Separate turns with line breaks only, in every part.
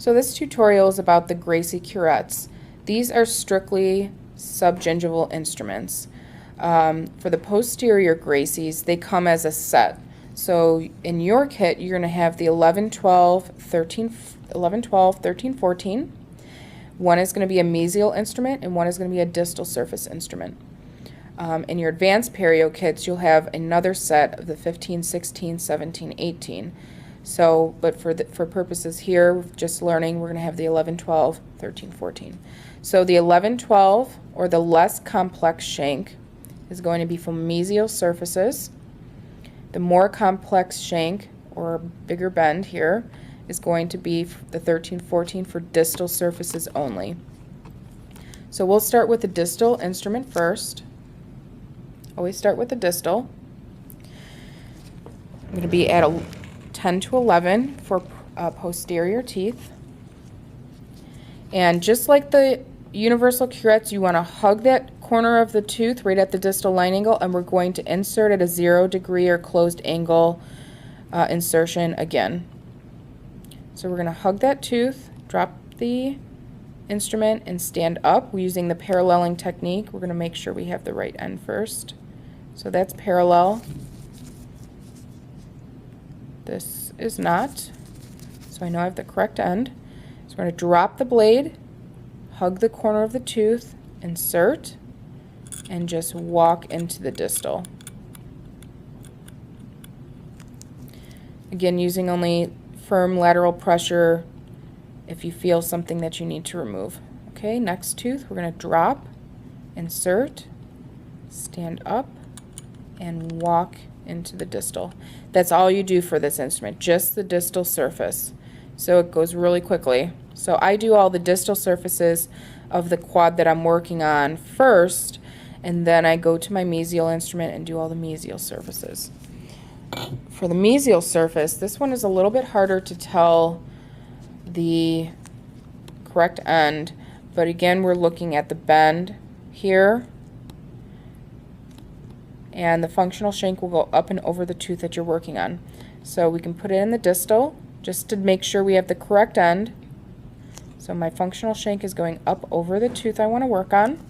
So this tutorial is about the Gracey Curettes. These are strictly subgingival instruments. For the posterior Graceys, they come as a set. So in your kit, you're going to have the 11, 12, 13, 14. One is going to be a mesial instrument and one is going to be a distal surface instrument. In your advanced perio kits, you'll have another set of the 15, 16, 17, 18. So, but for purposes here, just learning, we're going to have the 11, 12, 13, 14. So the 11, 12, or the less complex shank, is going to be for mesial surfaces. The more complex shank, or bigger bend here, is going to be the 13, 14 for distal surfaces only. So we'll start with the distal instrument first. Always start with the distal. I'm going to be at a 10 to 11 for posterior teeth. And just like the universal curettes, you want to hug that corner of the tooth right at the distal line angle, and we're going to insert at a 0 degree or closed angle insertion again. So we're going to hug that tooth, drop the instrument, and stand up. We're using the paralleling technique. We're going to make sure we have the right end first. So that's parallel. This is not. So I know I have the correct end. So we're going to drop the blade, hug the corner of the tooth, insert, and just walk into the distal. Again, using only firm lateral pressure if you feel something that you need to remove. Okay, next tooth, we're going to drop, insert, stand up, and walk into the distal. That's all you do for this instrument, just the distal surface. So it goes really quickly. So I do all the distal surfaces of the quad that I'm working on first, and then I go to my mesial instrument and do all the mesial surfaces. For the mesial surface, this one is a little bit harder to tell the correct end, but again, we're looking at the bend here, and the functional shank will go up and over the tooth that you're working on. So we can put it in the distal just to make sure we have the correct end. So my functional shank is going up over the tooth I want to work on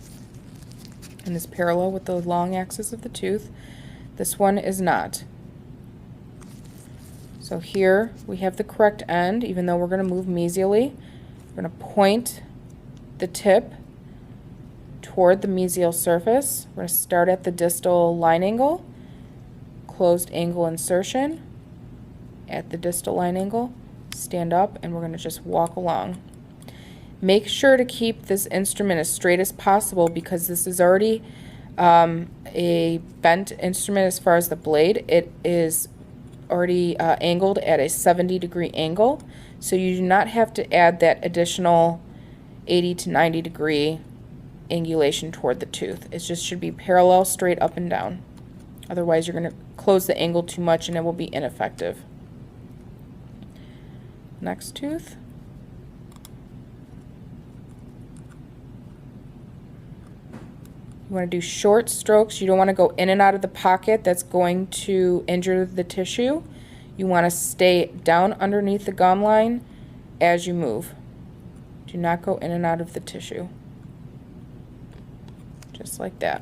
and is parallel with the long axis of the tooth. This one is not. So here we have the correct end, even though we're going to move mesially. We're going to point the tip toward the mesial surface. We're going to start at the distal line angle, closed angle insertion at the distal line angle, stand up, and we're going to just walk along. Make sure to keep this instrument as straight as possible because this is already a bent instrument as far as the blade. It is already angled at a 70-degree angle, so you do not have to add that additional 80 to 90-degree angulation toward the tooth. It just should be parallel, straight up and down. Otherwise, you're going to close the angle too much and it will be ineffective. Next tooth. You want to do short strokes. You don't want to go in and out of the pocket. That's going to injure the tissue. You want to stay down underneath the gum line as you move. Do not go in and out of the tissue. Just like that.